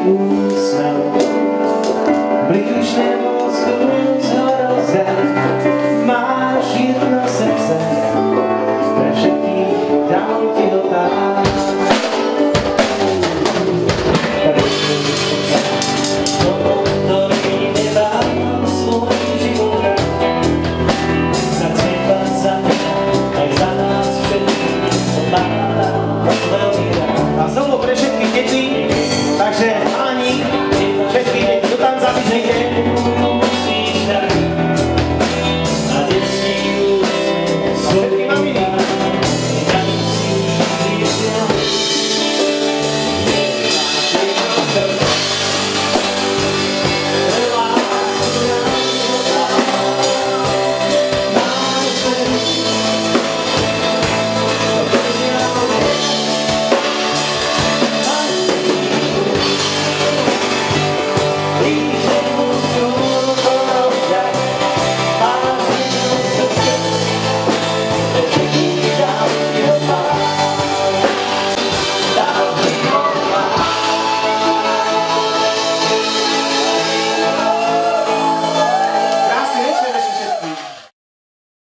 úsmev. Blížne mozku zhoroze, máš jedno srdce, pre všetkých dám ti ho tak. Toho, ktorý nedal svoj život, za teba, za mňa, aj za nás všetkých, to má veľmi rád. A solo pre všetkých detí, takže páni, všetky, kto tam zabiť nejde,